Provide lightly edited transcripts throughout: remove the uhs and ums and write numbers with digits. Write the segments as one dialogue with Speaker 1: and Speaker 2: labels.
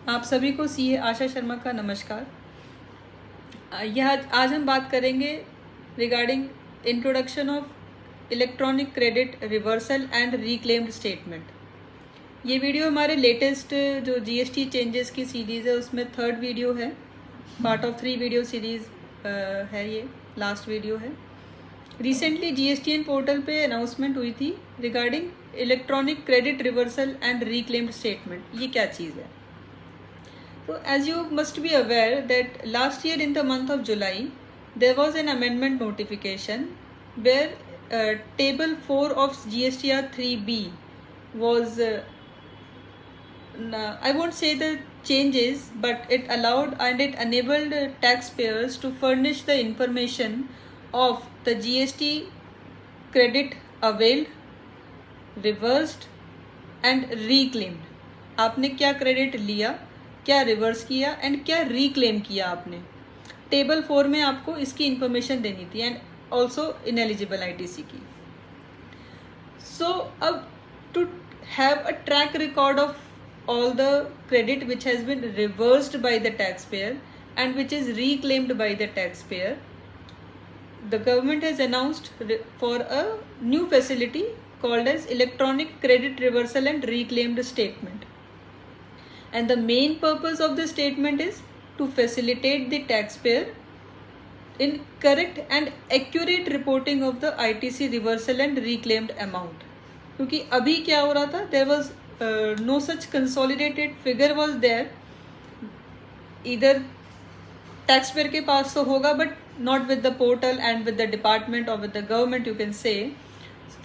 Speaker 1: आप सभी को सीए आशा शर्मा का नमस्कार। यह आज हम बात करेंगे regarding introduction of electronic credit reversal and reclaimed statement. ये वीडियो हमारे लेटेस्ट जो जीएसटी चेंजेस की सीरीज़ है उसमें थर्ड वीडियो है, पार्ट ऑफ 3 वीडियो सीरीज़ है, ये लास्ट वीडियो है। रिसेंटली जीएसटीएन पोर्टल पे अनाउंसमेंट हुई थी regarding electronic credit reversal and reclaimed statement. ये क्या चीज़ है? So as you must be aware that last year in the month of July there was an amendment notification where table 4 of GSTR 3B was I won't say the changes, but it allowed and it enabled taxpayers to furnish the information of the GST credit availed, reversed and reclaimed। आपने क्या credit लिया, क्या reverse किया and क्या reclaim किया आपने। Table 4 में आपको इसकी इंफॉर्मेशन देनी थी एंड ऑल्सो इनएलिजिबल आईटीसी की। सो अब to have a track record of all the credit which has been reversed by the taxpayer and which is reclaimed by the taxpayer, the government has announced for a new facility called as electronic credit reversal and reclaimed statement. And the main purpose of the statement is to facilitate the taxpayer in correct and accurate reporting of the ITC reversal and reclaimed amount. क्योंकि अभी क्या हो रहा था, there was no such consolidated figure was there. Either taxpayer के पास तो होगा but not with the portal and with the department or with the government, you can say,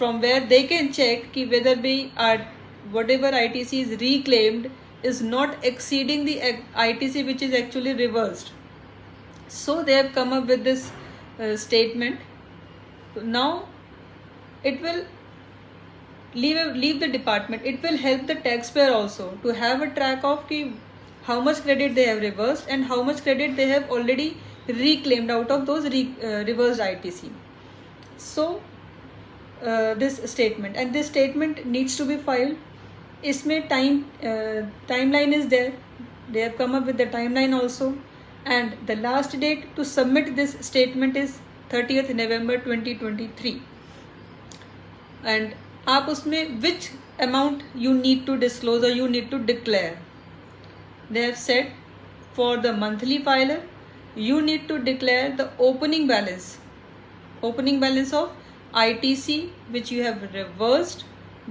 Speaker 1: from where they can check कि whether be whatever ITC is reclaimed is not exceeding the ITC which is actually reversed. So they have come up with this statement. Now it will leave the department. It will help the taxpayer also to have a track of how much credit they have reversed and how much credit they have already reclaimed out of those reversed ITC. So this statement, and this statement needs to be filed. इसमें timeline is there. They have come up with the timeline also, and the last date to submit this statement is 30th November 2023. And आप उसमें which amount you need to disclose or you need to declare. They have said for the monthly filer you need to declare the opening balance of ITC which you have reversed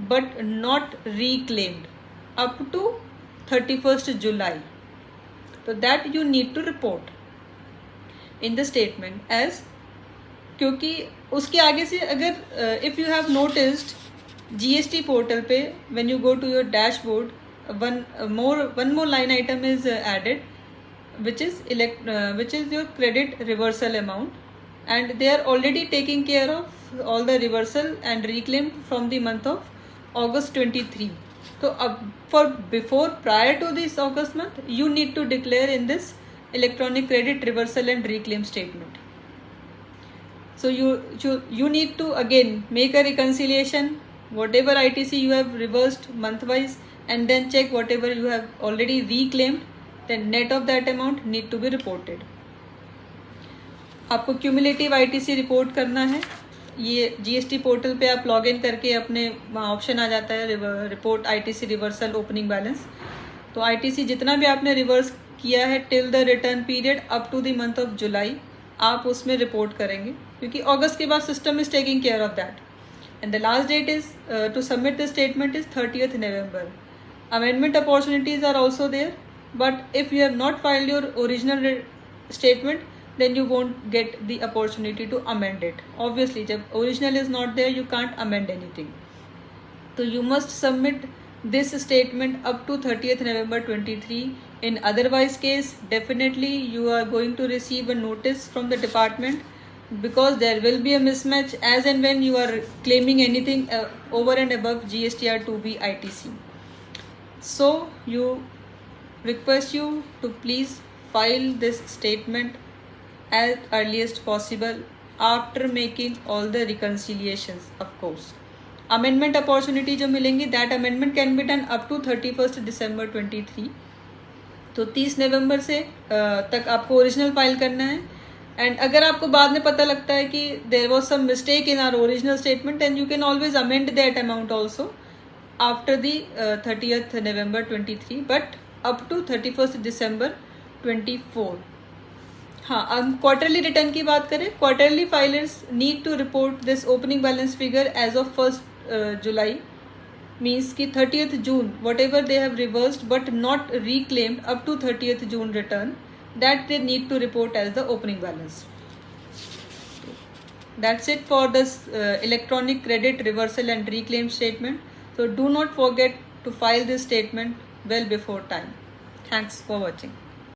Speaker 1: but not reclaimed up to 31st July. So that you need to report in the statement as, क्योंकि उसके आगे से अगर if you have noticed GST portal पे when you go to your dashboard, one more line item is added which is your credit reversal amount, and they are already taking care of all the reversal and reclaim from the month of August 23. So prior to this August month you need to declare in this electronic credit reversal and reclaim statement. So you need to again make a reconciliation whatever ITC you have reversed month wise, and then check whatever you have already reclaimed, then net of that amount need to be reported. आपको cumulative ITC report करना है। ये GST portal पे आप log in करके अपने वहाँ option आ जाता है report ITC reversal opening balance. तो आईटीसी जितना भी आपने रिवर्स किया है till the return period up to the month of July आप उसमें रिपोर्ट करेंगे, क्योंकि अगस्त के बाद system is taking care of that. And the last date is to submit the statement is 30th November. Amendment opportunities are also there, but if you have not filed your original statement then you won't get the opportunity to amend it. Obviously जब original is not there you can't amend anything. So you must submit this statement up to 30th November 23. In otherwise case definitely you are going to receive a notice from the department, because there will be a mismatch as and when you are claiming anything over and above GSTR 2B ITC. So you request you to please file this statement as earliest possible after making all the reconciliations. Of course amendment opportunity जो मिलेंगी that amendment can be done up to 31st December 23. तो 30 नवंबर से तक आपको original file करना है. And अगर आपको बाद में पता लगता है कि there was some mistake in our original statement, and you can always amend that amount also after the 30th November 23, but up to 31st December 24. हाँ, हम क्वार्टरली रिटर्न की बात करें. Quarterly filers need to report this opening balance figure as of 1st July, means कि 30th June whatever they have reversed but not reclaimed up to 30th June return, that they need to report as the opening balance. That's it for this electronic credit reversal and reclaim statement. So do not forget to file this statement well before time. Thanks for watching.